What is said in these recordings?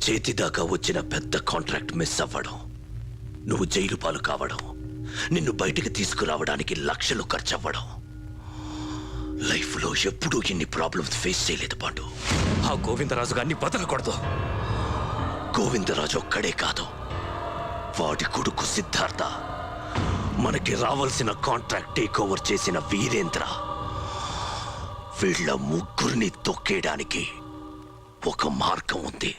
చేతిదాకా వచ్చిన పెద్ద contract miss అవ్వడం, నువ్వు జైలు పాలు కావడం, నిన్ను బయటికి తీసుకురావడానికి లక్షలు ఖర్చు అవ్వడం, లైఫ్లో ఎప్పుడూ ఇన్ని ప్రాబ్లమ్స్ ఫేస్ చేయలేదు పాండు. ఆ గోవిందరాజు గారిని బతకూడదు. గోవిందరాజు ఒక్కడే కాదు, వాడి కొడుకు సిద్ధార్థ, మనకి రావాల్సిన కాంట్రాక్ట్ టేక్ ఓవర్ చేసిన వీరేంద్ర, వీళ్ళ ముగ్గురిని తొక్కేయడానికి ఒక మార్గం ఉంది.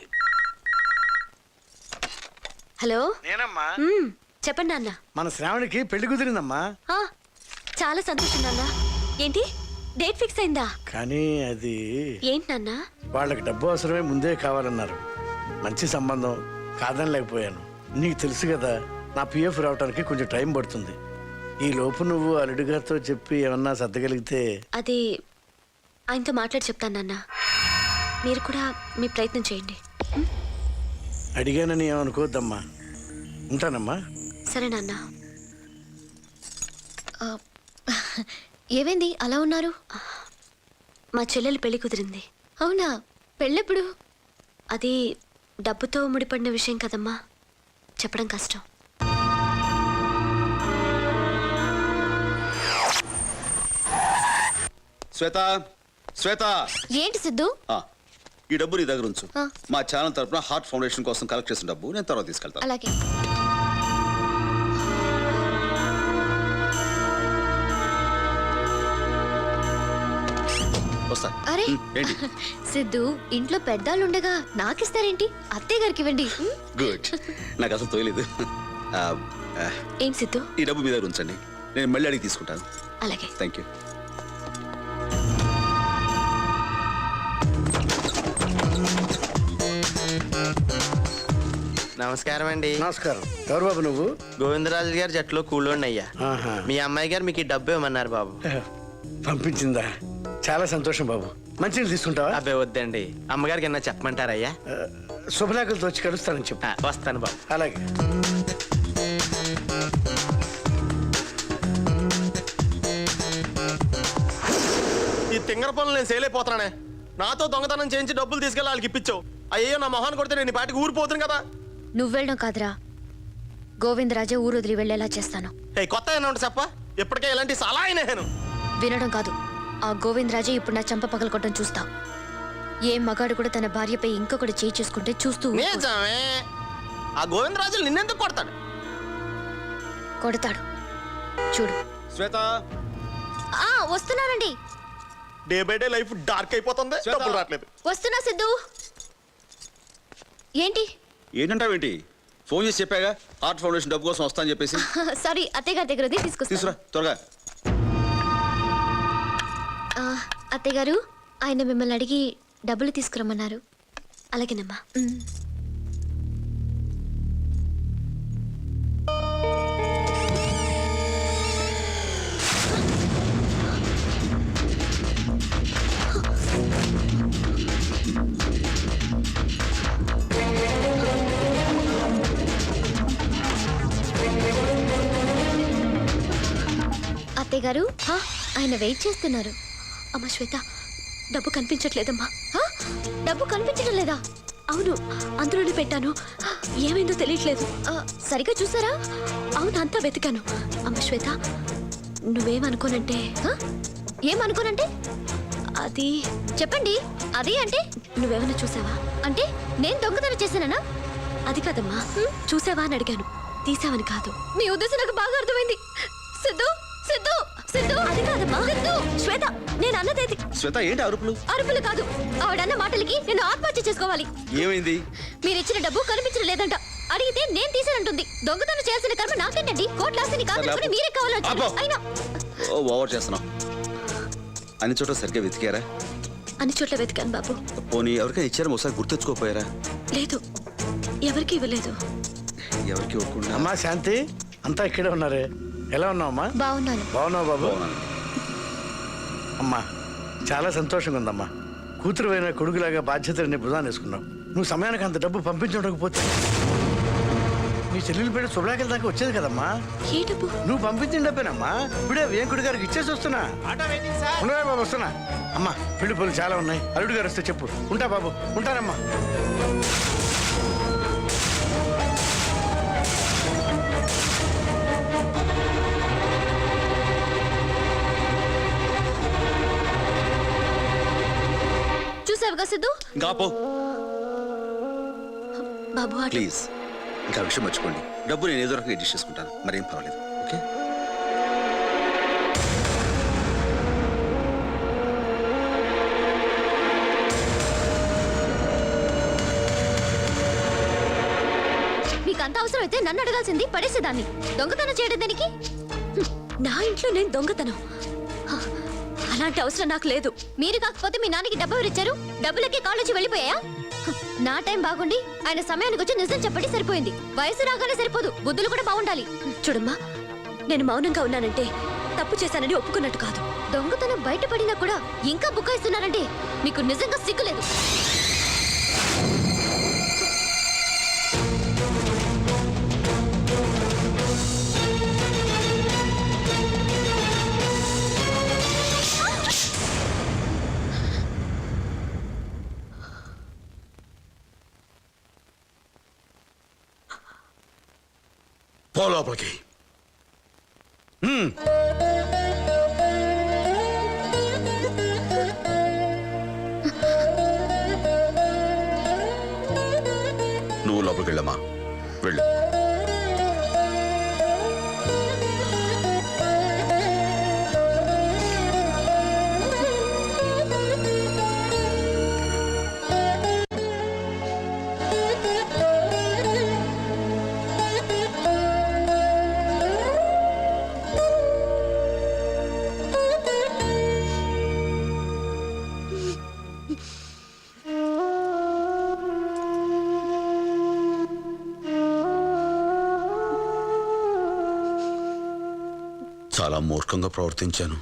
హలో, నేనమ్మా. చెప్పండి నాన్న. మన శ్రావణికి పెళ్లి కుదిరిందమ్మా. చాలా సంతోషం నాన్న. ఏంటి, డేట్ ఫిక్స్ అయిందా? కానీ అది ఏంటి నాన్న? వాళ్ళకి డబ్బు అవసరమే, ముందే కావాలన్నారు. మంచి సంబంధం, కాదని లేకపోయాను. నీకు తెలుసు కదా, నా పిఎఫ్ రావడానికి కొంచెం టైం పడుతుంది. ఈ లోపు నువ్వు అల్లుడి గారితో చెప్పి ఏమన్నా సర్దగలిగితే. అది ఆయనతో మాట్లాడి చెప్తాను నాన్న. మీరు కూడా మీ ప్రయత్నం చేయండి. అడిగానని ఏమనుకోవద్దమ్మా. ఉంటానమ్మా. సరే నాన్న. ఏమైంది అలా ఉన్నారు? మా చెల్లెలు పెళ్లి కుదిరింది. అవునా? పెళ్ళెప్పుడు? అది డబ్బుతో ముడిపడిన విషయం కదమ్మా, చెప్పడం కష్టం. శ్వేత, శ్వేత. ఏంటి సిద్ధు? ఈ డబ్బు నీ దగ్గర ఉంచు. మా ఛానల్ తరపున హార్ట్ ఫౌండేషన్ కోసం కలెక్ట్ చేసిన డబ్బు నేను తర్వాత తీసుకెళ్తాను. అలాగే. వస్తా. అరే ఏంటి సిద్ధు, ఇంట్లో పెద్దాళ్ళు ఉండగా నాకిస్తారేంటి? అత్తయ్య గారికి ఇవ్వండి. గుడ్, నాకు అసలు తోయలేదు. ఏం సిద్ధు? ఈ డబ్బు మీ దగ్గర ఉంచండి, నేను మళ్ళీ అడిగి తీసుకుంటాను. అలాగే. Thank you. నమస్కారం అండి. నమస్కారం. ఎవరు బాబు నువ్వు? గోవిందరాజు గారి జట్లో కూలోండి అయ్యా. మీ అమ్మాయి గారు మీకు ఈ డబ్బు ఇవ్వమన్నారు బాబు. పంపించిందా? చాలా సంతోషం బాబు. మంచినీళ్ళు తీసుకుంటావా? అబ్బే వద్దండి, అమ్మగారికి ఏమన్నా చెప్పమంటారయ్యా? శుభలేఖలతో వచ్చి కలుస్తానని చెప్పు. వస్తాను బాబు. అలాగే. ఈ తింగర పనులు నేను సేలైపోతున్నానే. నాతో దొంగతనం చేయించి డబ్బులు తీసుకెళ్ళి వాళ్ళకి ఇప్పించావు. అయ్యో, నా మొహాన్ని కొడితే నేను ఈ పాటికి ఊరిపోతుంది కదా. నువ్వు వెళ్ళడం కాదురా, గోవిందరాజే ఊరు వదిలి వెళ్ళేలా చేస్తాను. కొత్త ఏమన్నా ఉంటే చెప్ప. ఇప్పటికే ఇలాంటి సలహా అయినా వినడం కాదు, ఆ గోవిందరాజే ఇప్పుడు నా చంప పగలకొట్టడం చూస్తా. ఏ మగాడు కూడా తన భార్యపై ఇంకొకటి చేయి చేసుకుంటే చూస్తూ నిజమే. ఆ గోవిందరాజు నిన్నెందుకు కొడతాడు? కొడతాడు, చూడు. శ్వేత, వస్తున్నానండి. Day by day life dark అయిపోతుంది. డబ్బులు రావట్లేదు. వస్తున్నా సిద్ధు. ఏంటి ఏంటంటావేంటి? ఫోన్ చేసి చెప్పాగా హార్ట్ ఫౌండేషన్ డబ్బు కోసం వస్తా అని చెప్పేసి. సారీ, అత్తయ్య గారి దగ్గర తీసుకురా త్వరగా. అత్తయ్య గారు, ఆయన మిమ్మల్ని అడిగి డబ్బులు తీసుకురమ్మన్నారు. అలాగేనమ్మా. అత్తయ్య గారు, ఆయన వెయిట్ చేస్తున్నారు. అమ్మ శ్వేత, డబ్బు కనిపించట్లేదమ్మా. డబ్బు కనిపించడం లేదా? అవును, అందులోనే పెట్టాను. ఏమైందో తెలియట్లేదు. సరిగ్గా చూసారా? అవును, అంతా వెతికాను. అమ్మ శ్వేత, నువ్వేమనుకోనంటే. ఏమనుకోనంటే? అది చెప్పండి. అది అంటే నువ్వేమైనా చూసావా? అంటే నేను దొంగతనం చేశానా? అది కాదమ్మా, చూసావా అని అడిగాను, తీసావని కాదు. మీ ఉద్దేశం నాకు బాగా అర్థమైంది. సిద్ధు, సిద్ధు, సిద్ధు, అది కాదమ్మా. సిద్ధు, శ్వేత, నేను అన్నదేది. శ్వేత, ఏంటి అరుపులు? అరుపులు కాదు, ఆవిడన్న మాటలకి నేను ఆత్మహత్య చేసుకోవాలి. ఏమైంది? మీరిచ్చిన డబ్బు కనిపించడం లేదంట. అడిగితే నేను తీసానంటుంది. దొంగతనం చేయాల్సిన కర్మ నాకేంటండి? కోట్లాస్తిని కాదని మీరే కావాలంటే. అయినా ఓవర్ చేస్తున్నావు. అన్ని చోట్ల సరిగ్గా వెతికారా? అన్ని చోట్ల వెతికాను బాబు. పోనీ ఎవరికైనా ఇచ్చారా? ఒకసారి గుర్తెచ్చుకోపోయారా? లేదు, ఎవరికి ఇవ్వలేదు. ఎవరికి ఇవ్వకుండా. అమ్మా శాంతి, అంతా ఇక్కడే ఉన్నారే. ఎలా ఉన్నావమ్మా? బాగున్నాను. బాగున్నావు బాబు? అమ్మా, చాలా సంతోషంగా ఉందమ్మా. కూతురు అయిన కొడుకులాగా బాధ్యతని భుజాన్ని వేసుకున్నావు. నువ్వు సమయానికి అంత డబ్బు పంపించకపోతే నీ చెల్లెలు పెట్టి శుభ్రాకెల దాకా వచ్చేది కదమ్మా. ఏ డబ్బు? నువ్వు పంపించిన డబ్బేనమ్మా. ఇప్పుడే వేంకుడి గారికి ఇచ్చేసి వస్తున్నా. ఉన్నాయా బాబు? వస్తున్నా. అమ్మా, పెళ్లి పనులు చాలా ఉన్నాయి. అల్లుడు గారు వస్తే చెప్పు. ఉంటా బాబు, ఉంటానమ్మా. తీసుకెళ్ళావుగా సిద్ధు ఇంకా పో బాబు ఆటో ప్లీజ్. ఇంకా విషయం మర్చిపోండి. డబ్బు నేను ఏదో రకంగా అడ్జస్ట్ చేసుకుంటాను. మరేం పర్వాలేదు. ఓకే. మీకు అంత అవసరం అయితే నన్ను అడగాల్సింది పడేసేదాన్ని దొంగతనం చేయడం దానికి నా ఇంట్లో నేను దొంగతనం హ, అలాంటి అవసరం నాకు లేదు మీరు కాకపోతే మీ నాన్నకి డబ్బు ఎవరిచ్చారు డబ్బులకి కాళ్ళొచ్చి వెళ్ళిపోయా నా టైం బాగుండి ఆయన సమయానికి వచ్చి నిజం చెప్పండి సరిపోయింది వయసు రాగానే సరిపోదు బుద్ధులు కూడా బాగుండాలి చూడమ్మా నేను మౌనంగా ఉన్నానంటే తప్పు చేశానని ఒప్పుకున్నట్టు కాదు దొంగతనం బయటపడినా కూడా ఇంకా బుకాయిస్తున్నారంటే మీకు నిజంగా సిగ్గులేదు పో లోపలికి. నువ్వు లోపలికి వెళ్ళమ్మా. వెళ్ళు. చాలా మూర్ఖంగా ప్రవర్తించాను.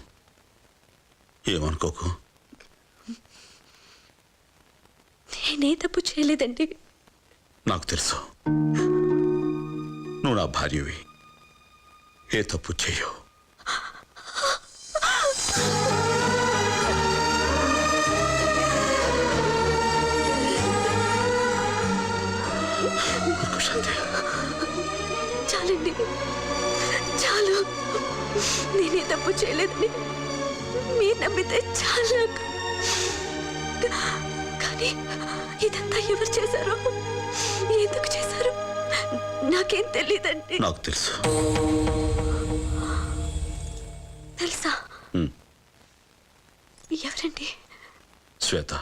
ఏమనుకోకు. నేనే తప్పు చేయలేదండి నాకు తెలుసు నువ్వు నా భార్యవి. ఏ తప్పు చేయవు. ఊరుకో శాంతి. చాలండి చాలు నేనే తప్పు చేయలేదని మీరు నమ్మితే చాలు కానీ ఇదంతా ఎవరు చేశారో ఎందుకు చేశారు నాకేం తెలియదండి నాకు తెలుసు. తెలుసా ఎవరండి శ్వేత.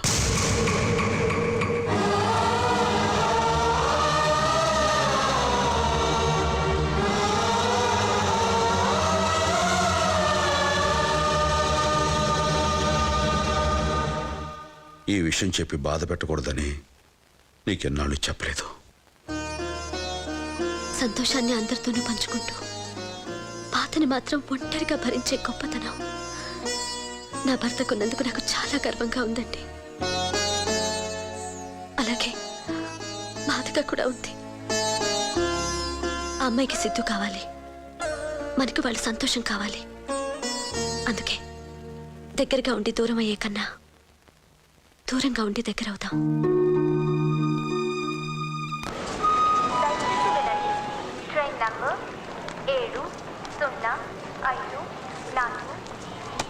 ఈ విషయం చెప్పి బాధ పెట్టకూడదని నీకెన్నాళ్ళు చెప్పలేదు. సంతోషాన్ని అందరితోనూ పంచుకుంటూ బాధని మాత్రం ఒంటరిగా భరించే గొప్పతనం నా భర్తకున్నందుకు నాకు చాలా గర్వంగా ఉందండి అలాగే బాధగా కూడా ఉంది ఆ అమ్మాయికి సిద్ధు కావాలి మనకు వాళ్ళ సంతోషం కావాలి అందుకే దగ్గరగా ఉండి దూరం అయ్యే కన్నా దూరంగా ఉండి దగ్గర అవుతాం ట్రైన్ నంబర్ 705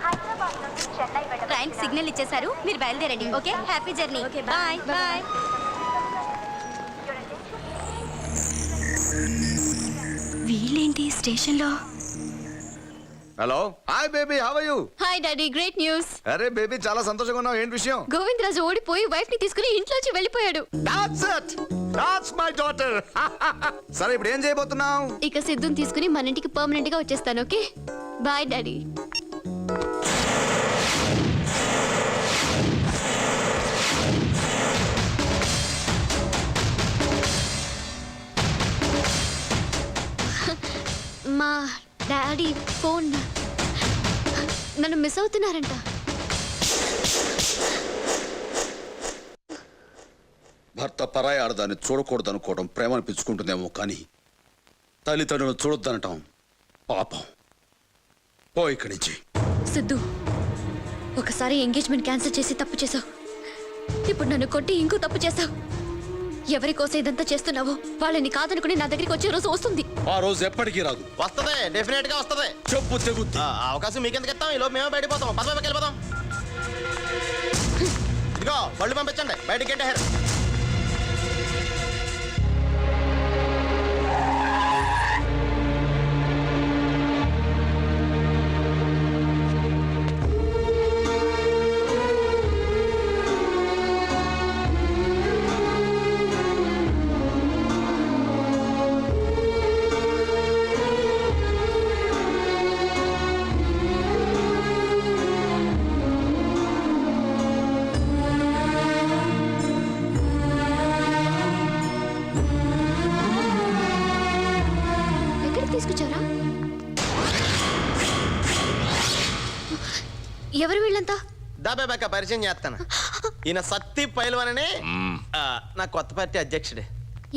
హైదరాబాద్ నుండి చెన్నై ట్రైన్ సిగ్నల్ ఇచ్చేశారు మీరు బయలుదేరండి okay happy journey okay bye bye వీళ్ళేంటి స్టేషన్లో hello hi baby how are you hi daddy great news అరే బేబీ చాలా సంతోషంగా ఉన్నావు. ఏంటి విషయం? గోవిందరాజు ఓడిపోయి వైఫ్ ని తీసుకుని ఇంట్లోంచి వెళ్ళిపోయాడు that's it that's my daughter. సరే ఇప్పుడు ఏం చేయబోతున్నావు? ఇక సిద్ధుని తీసుకుని మన ఇంటికి పర్మనెంట్ గా వచ్చేస్తాను ఓకే బాయ్ డాడీ మా డాడీ ఫోన్ నన్ను మిస్ అవుతున్నారంట భర్త పరాయి ఆడదాన్ని చూడకూడదు అనుకోవడం ప్రేమ అనిపించుకుంటుందేమో కానీ తల్లిదండ్రులను చూడొద్దనటం పాపం. ఓ ఇక్కడి నుంచి. సిద్ధు ఒకసారి ఎంగేజ్మెంట్ క్యాన్సిల్ చేసి తప్పు చేసావు ఇప్పుడు నన్ను కొట్టి ఇంకో తప్పు చేసావు ఎవరి కోసం ఇదంతా చేస్తున్నావో వాళ్ళని కాదనుకుని నా దగ్గరికి వచ్చే రోజు వస్తుంది ఆ రోజు ఎప్పటికీ రాదు. వస్తదే డెఫినెట్ గా వస్తదే. చెప్పు తెగుద్ది. అవకాశం మీకెందుకు ఇస్తాం ఈ లోపు మేమే బయటపోతాం పదవి వెళ్ళిపోతాం ఇదిగో బళ్ళు పంపించండి బయటికి గెట్టారు. ఎక్కడికి తీసుకొచ్చారా? ఎవరు వీళ్ళంతా? దాబేబాక పరిచయం చేస్తాను. ఈయన సత్తి పైల్వానని నా కొత్త పార్టీ అధ్యక్షుడే.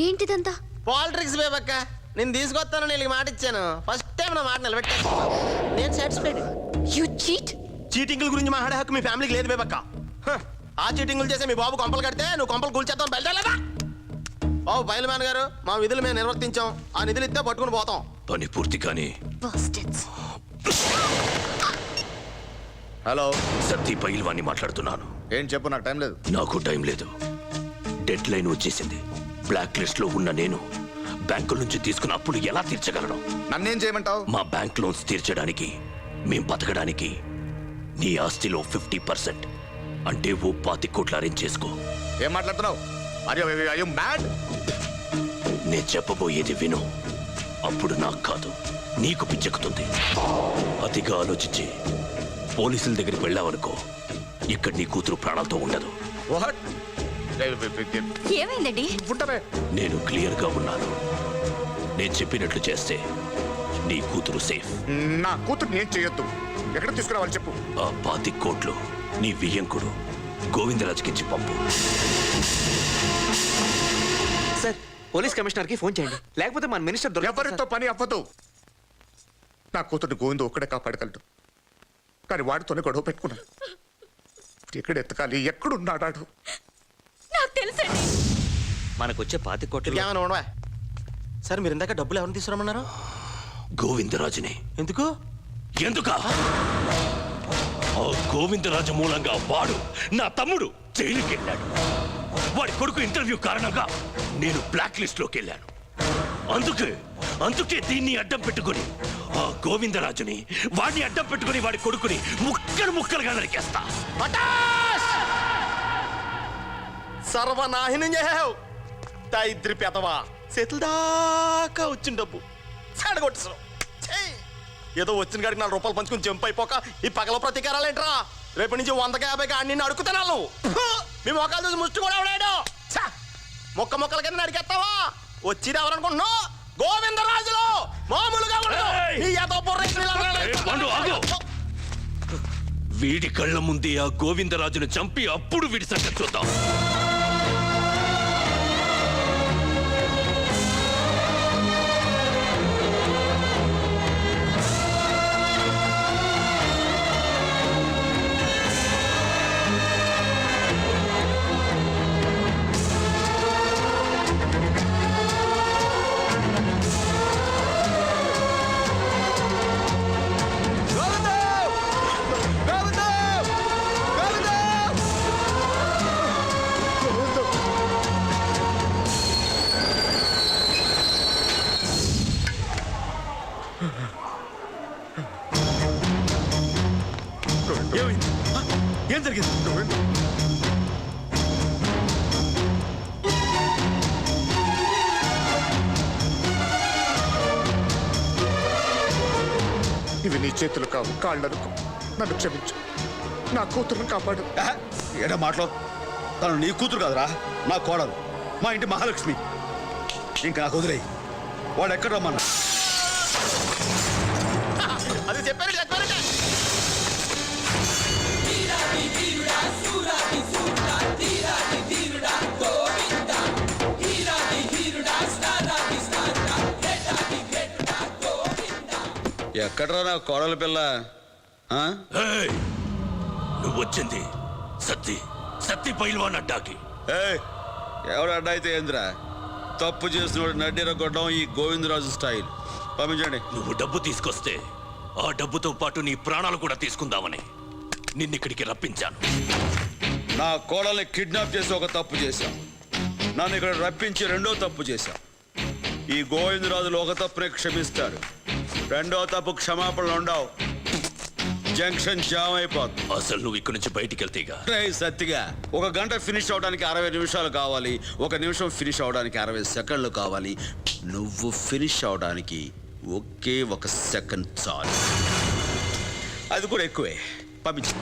ఏంటిదంతా? పాలిటిక్స్ బేబక్క నేను తీసుకొస్తాను, నేను మాట ఇచ్చాను. ఫస్ట్ టైం నా మాట నిలబెట్టాను. నేను సాటిస్ఫైడ్. You cheat. చీటింగ్ల గురించి మాట్లాడే హక్కు మీ ఫ్యామిలీకి లేదు బేబక్క. ఆ చీటింగ్లు చేసే మీ బాబు కొంపలు కడితే నువ్వు కొంపలు కూల్చేద్దాం బయలుదేరలేదా? బాబు బయలుమాన్ గారు, మా విధులు మేము నిర్వర్తించాం. ఆ నిధులు ఇస్తే పట్టుకుని పోతాం. పని పూర్తి కానీ బాస్టర్డ్స్. హలో, సత్తి పైల్వాన్ని మాట్లాడుతున్నాను. ఏం చెప్పు, నాకు టైం లేదు. నాకు టైం లేదు. డెడ్ లైన్ వచ్చేసింది. బ్లాక్ లిస్ట్ లో ఉన్న నేను బ్యాంకుల నుంచి తీసుకున్న అప్పులు ఎలా తీర్చగలను? నన్నేం చేయమంటావు? మా బ్యాంక్ లోన్స్ తీర్చడానికి, మేం బతకడానికి నీ ఆస్తిలో 50% అంటే ఓ 25 కోట్లు అరేంజ్ చేసుకో. ఏం మాట్లాడుతున్నావు? అయ్యో మ్యాడ్. నేను చెప్పబోయేది విను. అప్పుడు నాకు కాదు నీకు పిచ్చెక్కుతుంది. అతిగా ఆలోచించి పోలీసుల దగ్గరికి వెళ్ళావనుకో, ఇక్కడ నీ కూతురు ప్రాణాలతో ఉండదు. వాట్? ఏమైందండి? ఉంటావే. నేను క్లియర్ గా ఉన్నాను. నేను చెప్పినట్లు చేస్తే నీ కూతురు సేఫ్. నా కూతురు ఏం చేయొద్దు. ఎక్కడ తీసుకురావాలి చెప్పు. ఆ 25 కోట్లు నీ వియ్యంకుడు గోవిందరాజుకిచ్చి పంపు. సార్, పోలీస్ కమిషనర్ కి ఫోన్ చేయండి, లేకపోతే మన మినిస్టర్ ఎవరితో పని అవ్వదు. నా కూతురు గోవిందు ఒక్కడే కాపాడగలడు, కానీ వాడితోనే గొడవ పెట్టుకున్నాను. ఎక్కడ ఎత్తకాలి, ఎక్కడున్నాడాడు? నాకు తెలుసండి. మనకొచ్చే 25 కోట్లు ఏమైనా ఉండవా సార్? మీరు ఇందాక డబ్బులు ఎవరిని తీసుకురమ్మన్నారు? గోవిందరాజుని. ఎందుకు? ఎందుకా? ఆ గోవిందరాజు మూలంగా వాడు, నా తమ్ముడు జైలుకి వెళ్ళాడు. వాడి కొడుకు ఇంటర్వ్యూ కారణంగా నేను బ్లాక్ లిస్ట్ లోకి వెళ్ళాను. అందుకే దీన్ని అడ్డం పెట్టుకుని ఆ గోవిందరాజుని, వాడిని అడ్డం పెట్టుకుని వాడి కొడుకుని ముక్కలుగా నరికేస్తా. సర్వనాశనం చేసావు దరిద్రి పెదవా. చేతుల దాకా వచ్చిన డబ్బు చెడగొట్టేసావు. ఏదో వచ్చిన కాడికి 4 రూపాయలు పంచుకుని జంప్ అయిపోక ఈ పగల ప్రతీకారాలేంట్రా? రేపటి నుంచి 100కి 50కి అన్ని అడుగుతున్నాను. మీ మొక్కలు చూసి ముష్టి కూడా ఎవడాడు? మొక్కల కింద నడికేస్తావా? వచ్చింది ఎవరనుకుంటున్నావు? గోవిందరాజులు మామూలుగా ఉండదు. నీ ఏదో వీడి కళ్ళ ముందే ఆ గోవిందరాజును చంపి అప్పుడు వీడి సంగతి చూద్దాం. ఏం జరిగింది? ఇవి నీ చేతులు కావు, కాళ్ళనుకో. నన్ను క్షమించు, నా కూతురును కాపాడు. ఏడా మాటలో? తను నీ కూతురు కాదురా, నా కోడలు, మా ఇంటి మహాలక్ష్మి. ఇంకా నాకు వదిలేయి. వాడు ఎక్కడ రమ్మన్నా? అది చెప్పారు. ఎక్కడరా నా కోడల పిల్ల? ఏయ్! నువ్వు వచ్చింది సత్తి పైల్వాన్ అడ్డాకి. ఎవడు అడ్డా అయితే ఏందిరా? తప్పు చేసినోడు నడ్డిరగొట్టడం ఈ గోవిందరాజు స్టైల్. పంపించండి. నువ్వు డబ్బు తీసుకొస్తే ఆ డబ్బుతో పాటు నీ ప్రాణాలు కూడా తీసుకుందామని నిన్నిక్కడికి రప్పించాను. నా కోడల్ని కిడ్నాప్ చేసి ఒక తప్పు చేశాం. నన్ను ఇక్కడ రప్పించి రెండో తప్పు చేశాం. ఈ గోవిందరాజులు ఒక తప్పునే క్షమిస్తాడు, రెండో తప్పు క్షమాపణలు ఉండవు. జంక్షన్ జామ్ అయిపోతుంది. అసలు నువ్వు ఇక్కడి నుంచి బయటికి వెళ్తేగా సత్తిగా 1 గంట ఫినిష్ అవడానికి 60 నిమిషాలు కావాలి, 1 నిమిషం ఫినిష్ అవడానికి 60 సెకండ్లు కావాలి. నువ్వు ఫినిష్ అవడానికి ఒకే 1 సెకండ్ చాలు. అది కూడా ఎక్కువే. పంపించు.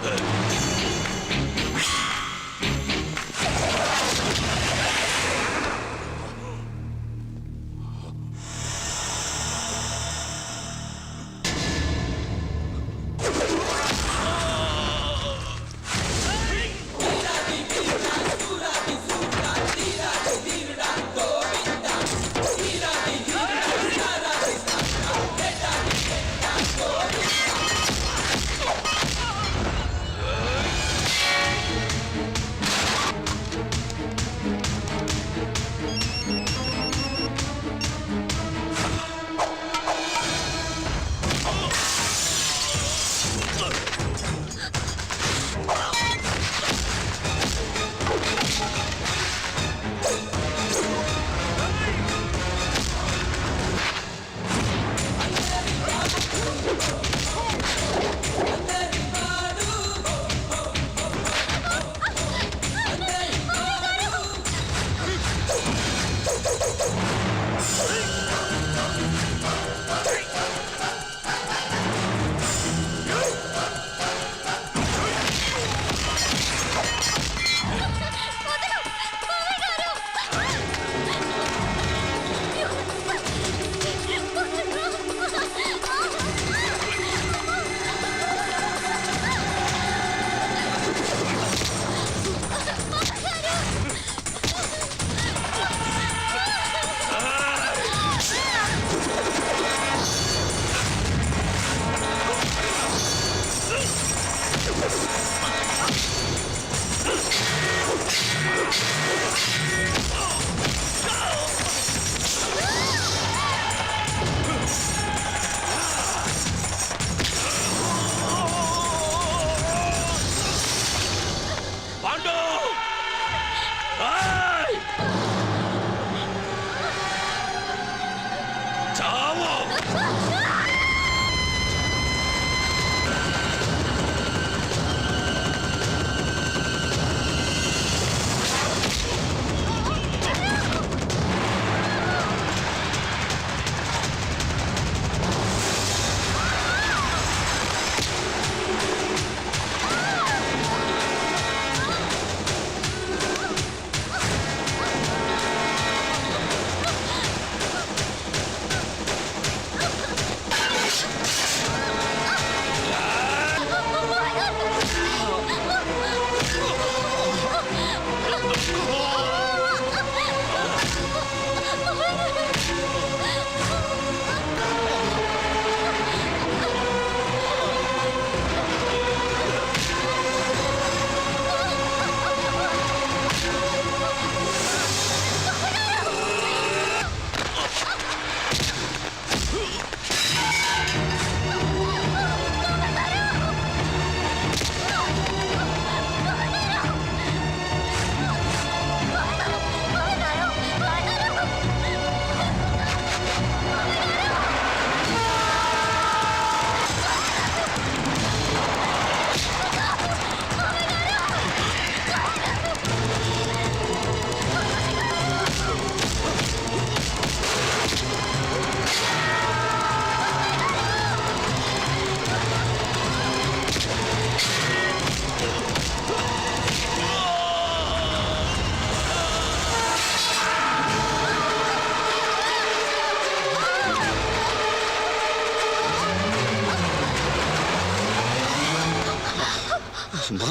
అమ్మా,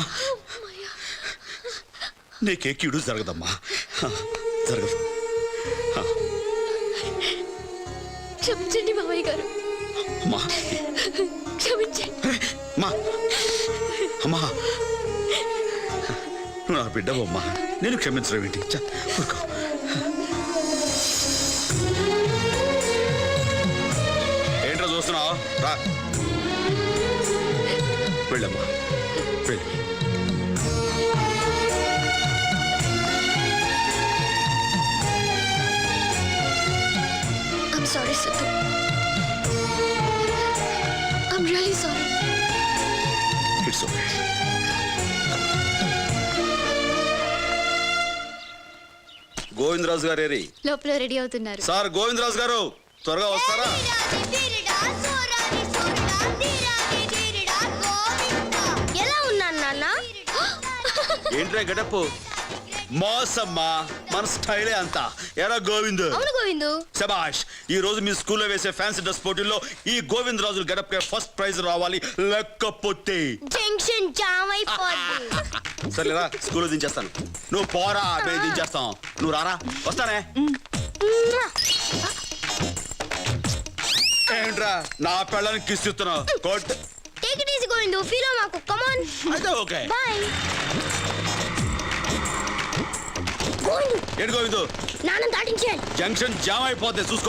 నీకే కీడు జరగదమ్మా, జరగదు. క్షమించండి మావయ్య గారు, అమ్మా క్షమించండి. అమ్మా, అమ్మా, నువ్వు నా బిడ్డవమ్మా, నేను క్షమించడం ఏంటి? ఊరుకో. ఏంట్రా చూస్తున్నావు? రా, వెళ్ళమ్మా, వెళ్ళి. I'm sorry Siddhu. I'm really sorry. It's okay. Govindaraju గారు ఏరి లోపల రెడీ అవుతున్నారు. సార్ గోవిందరాజు గారు త్వరగా వస్తారా? ఎలా ఉన్నాను నాన్న? ఏంట్రా గడపు మోసమ్మా, మన స్టైలే అంతా. ఎరా గోవింద్. అవును గోవిందు. శబాష్, ఈ రోజు మీ స్కూల్లో వేసే ఫ్యాన్సీ డ్రెస్ పోటీల్లో ఈ గోవిందరాజు గడపకే ఫస్ట్ ప్రైజ్ రావాలి, లేకపోతే జంక్షన్ జామ్ అయిపోద్ది. సరేరా స్కూల్లో దించేస్తాను. నువ్వు పోరా, మేము దించేస్తాం. నువ్వు రారా. వస్తానే. ఏంట్రా నా పెళ్ళానికి కిస్ ఇస్తున్నావు? కొట్. Take it easy Govindu. Feel మాకు. Come on. అయితే ఓకే. బై. గోవిందు. ఏంటి గోవిందు? నాన్న దాటించేయాలి. జంక్షన్ జామ్ అయిపోతే చూసుకో.